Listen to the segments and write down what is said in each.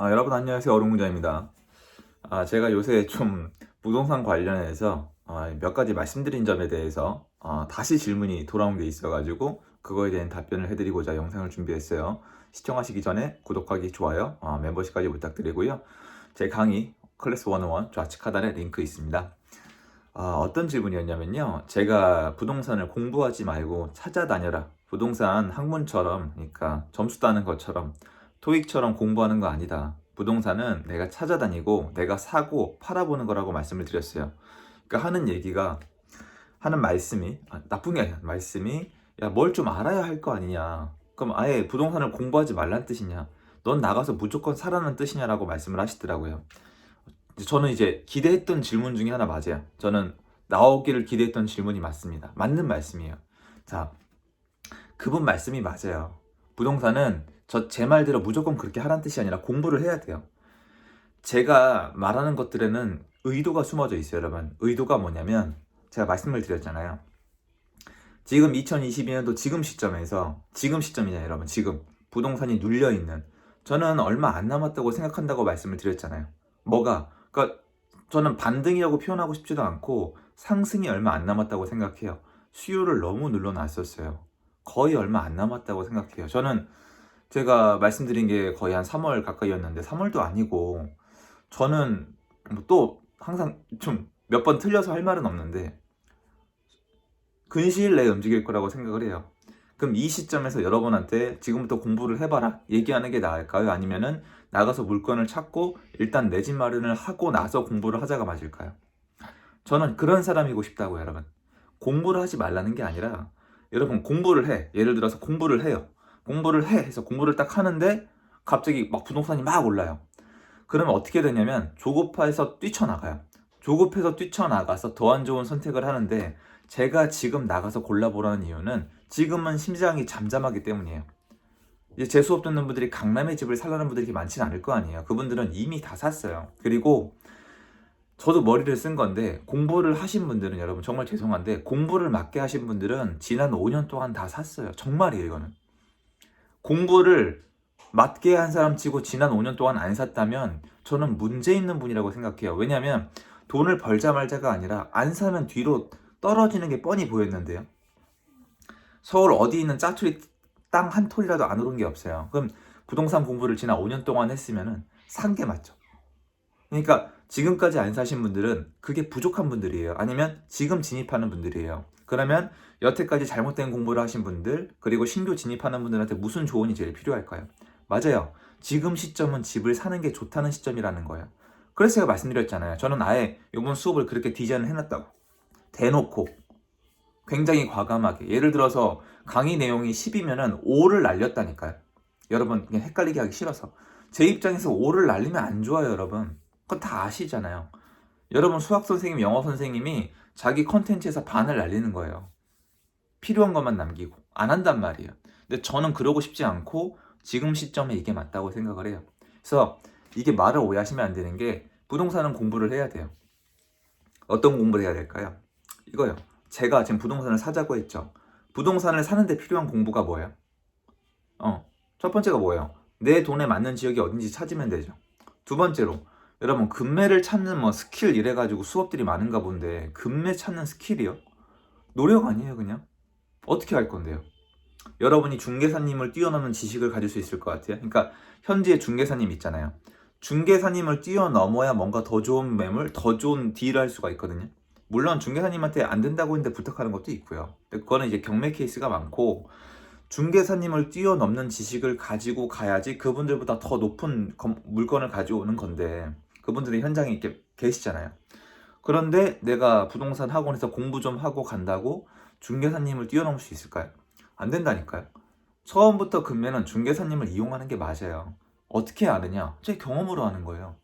여러분 안녕하세요. 어룡부자입니다. 제가 요새 좀 부동산 관련해서 몇 가지 말씀드린 점에 대해서 다시 질문이 돌아온 게 있어가지고 그거에 대한 답변을 해드리고자 영상을 준비했어요. 시청하시기 전에 구독하기, 좋아요, 멤버십까지 부탁드리고요. 제 강의 클래스 101 좌측 하단에 링크 있습니다. 어떤 질문이었냐면요. 제가 부동산을 공부하지 말고 찾아다녀라. 부동산 학문처럼, 그러니까 점수 따는 것처럼 토익처럼 공부하는 거 아니다. 부동산은 내가 찾아다니고 내가 사고 팔아보는 거라고 말씀을 드렸어요. 그러니까 하는 말씀이 나쁜 게 아니라 말씀이 야, 뭘 좀 알아야 할 거 아니냐. 그럼 아예 부동산을 공부하지 말란 뜻이냐. 넌 나가서 무조건 사라는 뜻이냐라고 말씀을 하시더라고요. 저는 이제 기대했던 질문 중에 하나 맞아요. 저는 나오기를 기대했던 질문이 맞습니다. 맞는 말씀이에요. 자, 그분 말씀이 맞아요. 부동산은 제 말대로 무조건 그렇게 하란 뜻이 아니라 공부를 해야 돼요. 제가 말하는 것들에는 의도가 숨어져 있어요, 여러분. 의도가 뭐냐면 제가 말씀을 드렸잖아요. 지금 2022년도 지금 시점이냐, 여러분. 지금 부동산이 눌려있는, 저는 얼마 안 남았다고 생각한다고 말씀을 드렸잖아요. 그러니까 저는 반등이라고 표현하고 싶지도 않고 상승이 얼마 안 남았다고 생각해요. 수요를 너무 눌러놨었어요. 거의 얼마 안 남았다고 생각해요. 저는 제가 말씀드린 게 거의 한 3월 가까이였는데 3월도 아니고, 저는 뭐또 항상 좀 몇 번 틀려서 할 말은 없는데 근시일 내에 움직일 거라고 생각을 해요. 그럼 이 시점에서 여러분한테 지금부터 공부를 해봐라 얘기하는 게 나을까요? 아니면은 나가서 물건을 찾고 일단 내 집 마련을 하고 나서 공부를 하자가 맞을까요? 저는 그런 사람이고 싶다고, 여러분. 공부를 하지 말라는 게 아니라, 여러분 공부를 해. 예를 들어서 공부를 해요. 공부를 해서 공부를 딱 하는데 갑자기 막 부동산이 막 올라요. 그러면 어떻게 되냐면 조급해서 뛰쳐나가요. 조급해서 뛰쳐나가서 더 안 좋은 선택을 하는데, 제가 지금 나가서 골라보라는 이유는 지금은 심장이 잠잠하기 때문이에요. 이제 제 수업 듣는 분들이 강남의 집을 살라는 분들이 많지는 않을 거 아니에요. 그분들은 이미 다 샀어요. 그리고 저도 머리를 쓴 건데, 공부를 하신 분들은 여러분 정말 죄송한데 공부를 맞게 하신 분들은 지난 5년 동안 다 샀어요. 정말이에요. 이거는 공부를 맞게 한 사람 치고 지난 5년 동안 안 샀다면 저는 문제 있는 분이라고 생각해요. 왜냐하면 돈을 벌자 말자가 아니라 안 사면 뒤로 떨어지는 게 뻔히 보였는데요. 서울 어디 있는 짜투리 땅 한 톨이라도 안 오른 게 없어요. 그럼 부동산 공부를 지난 5년 동안 했으면은 산 게 맞죠. 그러니까 지금까지 안 사신 분들은 그게 부족한 분들이에요. 아니면 지금 진입하는 분들이에요. 그러면 여태까지 잘못된 공부를 하신 분들, 그리고 신규 진입하는 분들한테 무슨 조언이 제일 필요할까요? 맞아요. 지금 시점은 집을 사는 게 좋다는 시점이라는 거예요. 그래서 제가 말씀드렸잖아요. 저는 아예 이번 수업을 그렇게 디자인을 해놨다고. 대놓고 굉장히 과감하게, 예를 들어서 강의 내용이 10이면은 5를 날렸다니까요. 여러분 그냥 헷갈리게 하기 싫어서. 제 입장에서 5를 날리면 안 좋아요, 여러분. 그건 다 아시잖아요. 여러분 수학 선생님, 영어 선생님이 자기 컨텐츠에서 반을 날리는 거예요. 필요한 것만 남기고 안 한단 말이에요. 근데 저는 그러고 싶지 않고 지금 시점에 이게 맞다고 생각을 해요. 그래서 이게 말을 오해하시면 안 되는 게, 부동산은 공부를 해야 돼요. 어떤 공부를 해야 될까요? 이거요. 제가 지금 부동산을 사자고 했죠. 부동산을 사는데 필요한 공부가 뭐예요? 첫 번째가 뭐예요? 내 돈에 맞는 지역이 어딘지 찾으면 되죠. 두 번째로, 여러분 금매를 찾는 뭐 스킬 이래가지고 수업들이 많은가 본데, 금매 찾는 스킬이요? 노력 아니에요, 그냥? 어떻게 할 건데요? 여러분이 중개사님을 뛰어넘는 지식을 가질 수 있을 것 같아요. 그러니까 현지에 중개사님 있잖아요. 중개사님을 뛰어넘어야 뭔가 더 좋은 매물, 더 좋은 딜을 할 수가 있거든요. 물론 중개사님한테 안 된다고 했는데 부탁하는 것도 있고요. 근데 그거는 이제 경매 케이스가 많고, 중개사님을 뛰어넘는 지식을 가지고 가야지 그분들보다 더 높은 물건을 가져오는 건데, 그분들이 현장에 이렇게 계시잖아요. 그런데 내가 부동산 학원에서 공부 좀 하고 간다고 중개사님을 뛰어넘을 수 있을까요? 안 된다니까요. 처음부터 금매는 중개사님을 이용하는 게 맞아요. 어떻게 아느냐? 제 경험으로 하는 거예요.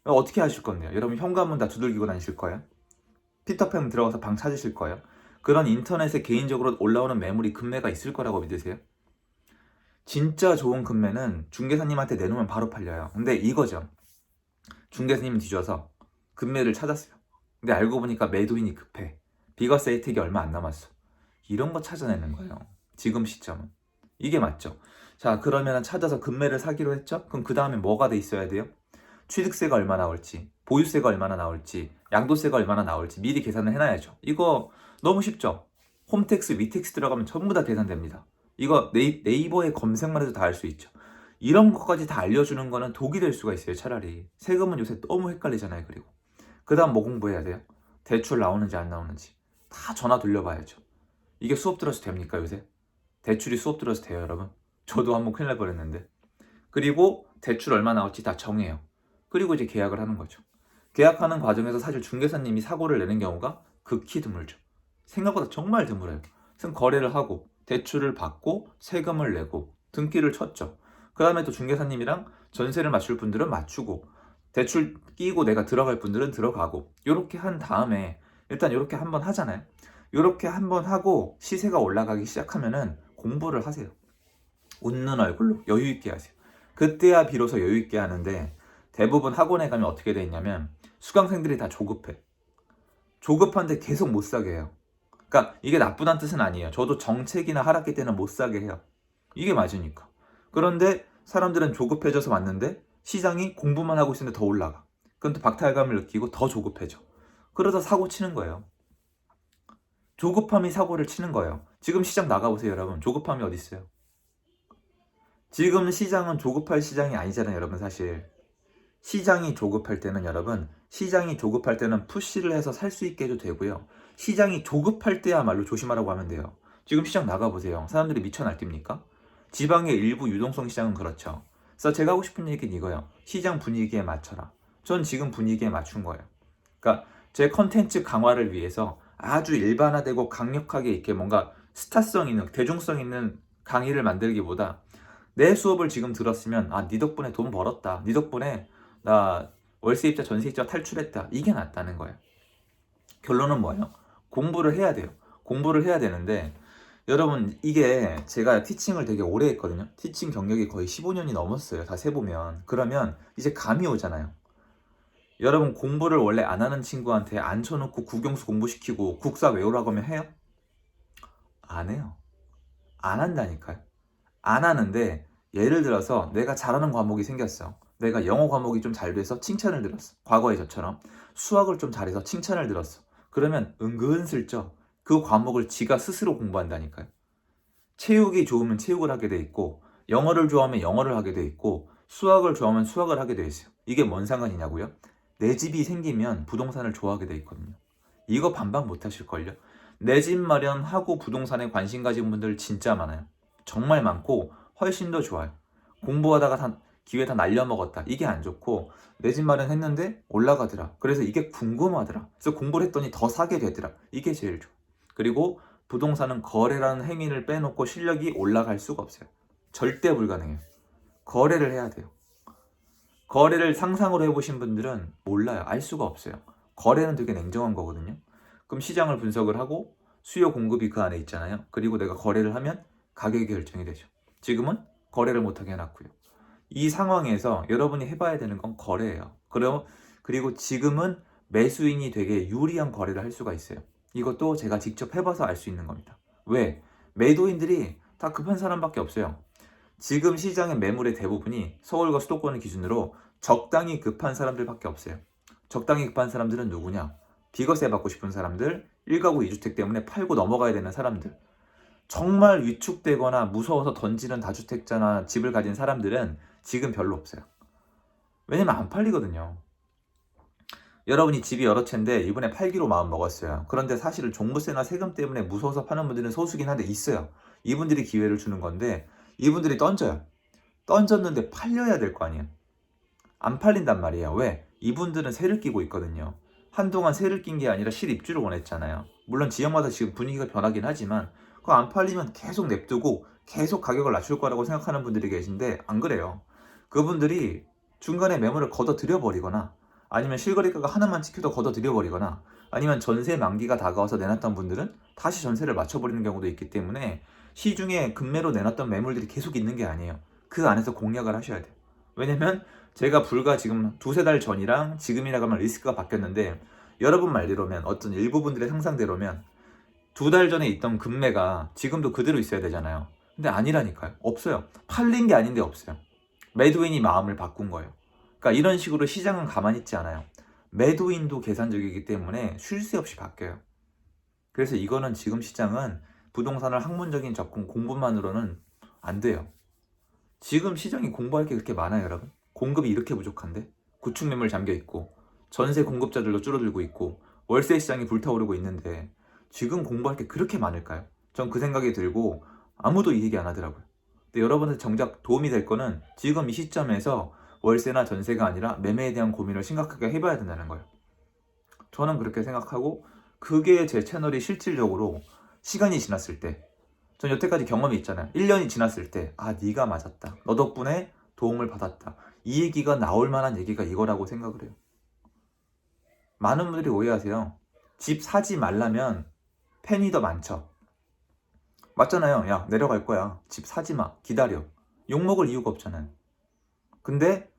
어떻게 하실 건데요? 여러분 현관문 다 두들기고 다니실 거예요? 피터팬 들어가서 방 찾으실 거예요? 그런 인터넷에 개인적으로 올라오는 매물이 금매가 있을 거라고 믿으세요? 진짜 좋은 금매는 중개사님한테 내놓으면 바로 팔려요. 근데 이거죠. 중개사님은 뒤져서 금매를 찾았어요. 근데 알고 보니까 매도인이 급해. 비과세 혜택이 얼마 안 남았어. 이런 거 찾아내는 거예요. 지금 시점은. 이게 맞죠. 자, 그러면 찾아서 금매를 사기로 했죠? 그럼 그 다음에 뭐가 돼 있어야 돼요? 취득세가 얼마 나올지, 보유세가 얼마나 나올지, 양도세가 얼마나 나올지 미리 계산을 해놔야죠. 이거 너무 쉽죠? 홈택스, 위택스 들어가면 전부 다 계산됩니다. 이거 네이버에 검색만 해도 다 알 수 있죠. 이런 것까지 다 알려주는 거는 독이 될 수가 있어요, 차라리. 세금은 요새 너무 헷갈리잖아요, 그리고. 그 다음 뭐 공부해야 돼요? 대출 나오는지 안 나오는지. 다 전화 돌려봐야죠. 이게 수업 들어서 됩니까, 요새? 대출이 수업 들어서 돼요, 여러분? 저도 한번 큰일 날 뻔했는데. 그리고 대출 얼마 나올지 다 정해요. 그리고 이제 계약을 하는 거죠. 계약하는 과정에서 사실 중개사님이 사고를 내는 경우가 극히 드물죠. 생각보다 정말 드물어요. 그래서 거래를 하고 대출을 받고 세금을 내고 등기를 쳤죠. 그 다음에 또 중개사님이랑 전세를 맞출 분들은 맞추고 대출 끼고 내가 들어갈 분들은 들어가고 이렇게 한 다음에 일단 이렇게 한번 하잖아요. 이렇게 한번 하고 시세가 올라가기 시작하면은 공부를 하세요. 웃는 얼굴로 여유 있게 하세요. 그때야 비로소 여유 있게 하는데 대부분 학원에 가면 어떻게 돼 있냐면 수강생들이 다 조급해. 조급한데 계속 못 사게 해요. 그러니까 이게 나쁘다는 뜻은 아니에요. 저도 정책이나 하락기 때는 못 사게 해요. 이게 맞으니까. 그런데 사람들은 조급해져서 왔는데 시장이 공부만 하고 있는데 더 올라가. 그럼 또 박탈감을 느끼고 더 조급해져. 그러다 사고 치는 거예요. 조급함이 사고를 치는 거예요. 지금 시장 나가보세요, 여러분. 조급함이 어디 있어요? 지금 시장은 조급할 시장이 아니잖아요, 여러분. 사실 시장이 조급할 때는 여러분, 시장이 조급할 때는 푸시를 해서 살 수 있게 해도 되고요. 시장이 조급할 때야말로 조심하라고 하면 돼요. 지금 시장 나가보세요. 사람들이 미쳐 날뜁니까? 지방의 일부 유동성 시장은 그렇죠. 그래서 제가 하고 싶은 얘기는 이거예요. 시장 분위기에 맞춰라. 전 지금 분위기에 맞춘 거예요. 그러니까 제 컨텐츠 강화를 위해서 아주 일반화되고 강력하게 이렇게 뭔가 스타성 있는, 대중성 있는 강의를 만들기보다 내 수업을 지금 들었으면 네 덕분에 돈 벌었다. 네 덕분에 나 월세입자 전세입자 탈출했다. 이게 낫다는 거예요. 결론은 뭐예요? 공부를 해야 돼요. 공부를 해야 되는데 여러분 이게 제가 티칭을 되게 오래 했거든요. 티칭 경력이 거의 15년이 넘었어요. 다 세보면. 그러면 이제 감이 오잖아요. 여러분 공부를 원래 안 하는 친구한테 앉혀놓고 국영수 공부시키고 국사 외우라고 하면 해요? 안 해요. 안 한다니까요. 안 하는데 예를 들어서 내가 잘하는 과목이 생겼어. 내가 영어 과목이 좀 잘 돼서 칭찬을 들었어. 과거에 저처럼 수학을 좀 잘해서 칭찬을 들었어. 그러면 은근슬쩍 그 과목을 지가 스스로 공부한다니까요. 체육이 좋으면 체육을 하게 돼 있고 영어를 좋아하면 영어를 하게 돼 있고 수학을 좋아하면 수학을 하게 돼 있어요. 이게 뭔 상관이냐고요? 내 집이 생기면 부동산을 좋아하게 돼 있거든요. 이거 반박 못 하실걸요? 내 집 마련하고 부동산에 관심 가진 분들 진짜 많아요. 정말 많고 훨씬 더 좋아요. 공부하다가 기회 다 날려먹었다. 이게 안 좋고 내 집 마련했는데 올라가더라. 그래서 이게 궁금하더라. 그래서 공부를 했더니 더 사게 되더라. 이게 제일 좋아. 그리고 부동산은 거래라는 행위를 빼놓고 실력이 올라갈 수가 없어요. 절대 불가능해요. 거래를 해야 돼요. 거래를 상상으로 해보신 분들은 몰라요. 알 수가 없어요. 거래는 되게 냉정한 거거든요. 그럼 시장을 분석을 하고 수요 공급이 그 안에 있잖아요. 그리고 내가 거래를 하면 가격이 결정이 되죠. 지금은 거래를 못하게 해놨고요. 이 상황에서 여러분이 해봐야 되는 건 거래예요. 그리고 지금은 매수인이 되게 유리한 거래를 할 수가 있어요. 이것도 제가 직접 해봐서 알 수 있는 겁니다. 왜? 매도인들이 다 급한 사람밖에 없어요. 지금 시장의 매물의 대부분이 서울과 수도권을 기준으로 적당히 급한 사람들밖에 없어요. 적당히 급한 사람들은 누구냐? 비과세 받고 싶은 사람들, 1가구 2주택 때문에 팔고 넘어가야 되는 사람들. 정말 위축되거나 무서워서 던지는 다주택자나 집을 가진 사람들은 지금 별로 없어요. 왜냐면 안 팔리거든요. 여러분이 집이 여러 채인데 이번에 팔기로 마음 먹었어요. 그런데 사실은 종부세나 세금 때문에 무서워서 파는 분들은 소수긴 한데 있어요. 이분들이 기회를 주는 건데 이분들이 던져요. 던졌는데 팔려야 될 거 아니에요. 안 팔린단 말이에요. 왜? 이분들은 세를 끼고 있거든요. 한동안 세를 낀 게 아니라 실입주를 원했잖아요. 물론 지역마다 지금 분위기가 변하긴 하지만 그거 안 팔리면 계속 냅두고 계속 가격을 낮출 거라고 생각하는 분들이 계신데 안 그래요. 그분들이 중간에 매물을 걷어들여버리거나 아니면 실거래가가 하나만 찍혀도 걷어들여버리거나 아니면 전세 만기가 다가와서 내놨던 분들은 다시 전세를 맞춰버리는 경우도 있기 때문에 시중에 급매로 내놨던 매물들이 계속 있는 게 아니에요. 그 안에서 공략을 하셔야 돼요. 왜냐면 제가 불과 지금 두세 달 전이랑 지금이라고 하면 리스크가 바뀌었는데 여러분 말대로면 어떤 일부 분들의 상상대로면 2달 전에 있던 급매가 지금도 그대로 있어야 되잖아요. 근데 아니라니까요. 없어요. 팔린 게 아닌데 없어요. 매도인이 마음을 바꾼 거예요. 그러니까 이런 식으로 시장은 가만히 있지 않아요. 매도인도 계산적이기 때문에 쉴 새 없이 바뀌어요. 그래서 이거는 지금 시장은 부동산을 학문적인 접근 공부만으로는 안 돼요. 지금 시장이 공부할 게 그렇게 많아요, 여러분. 공급이 이렇게 부족한데 구축 매물 잠겨 있고 전세 공급자들도 줄어들고 있고 월세 시장이 불타오르고 있는데 지금 공부할 게 그렇게 많을까요? 전 그 생각이 들고 아무도 이 얘기 안 하더라고요. 근데 여러분들 정작 도움이 될 거는 지금 이 시점에서 월세나 전세가 아니라 매매에 대한 고민을 심각하게 해봐야 된다는 거예요. 저는 그렇게 생각하고 그게 제 채널이 실질적으로 시간이 지났을 때, 전 여태까지 경험이 있잖아요. 1년이 지났을 때, 아, 네가 맞았다. 너 덕분에 도움을 받았다. 이 얘기가 나올 만한 얘기가 이거라고 생각을 해요. 많은 분들이 오해하세요. 집 사지 말라면 팬이 더 많죠. 맞잖아요. 야, 내려갈 거야. 집 사지 마. 기다려. 욕먹을 이유가 없잖아요. 근데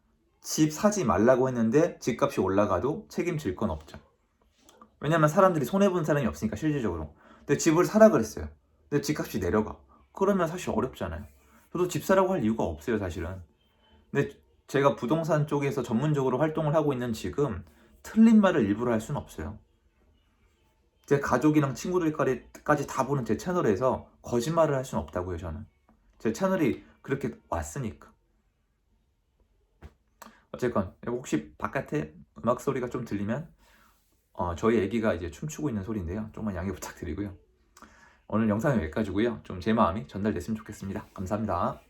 집 사지 말라고 했는데 집값이 올라가도 책임질 건 없죠. 왜냐면 사람들이 손해본 사람이 없으니까 실질적으로. 근데 집을 사라 그랬어요. 근데 집값이 내려가. 그러면 사실 어렵잖아요. 저도 집 사라고 할 이유가 없어요, 사실은. 근데 제가 부동산 쪽에서 전문적으로 활동을 하고 있는 지금 틀린 말을 일부러 할 수는 없어요. 제 가족이랑 친구들까지 다 보는 제 채널에서 거짓말을 할 수는 없다고요, 저는. 제 채널이 그렇게 왔으니까. 어쨌건 혹시 바깥에 음악 소리가 좀 들리면 저희 애기가 이제 춤추고 있는 소리인데요. 조금만 양해 부탁드리고요. 오늘 영상은 여기까지고요. 좀 제 마음이 전달됐으면 좋겠습니다. 감사합니다.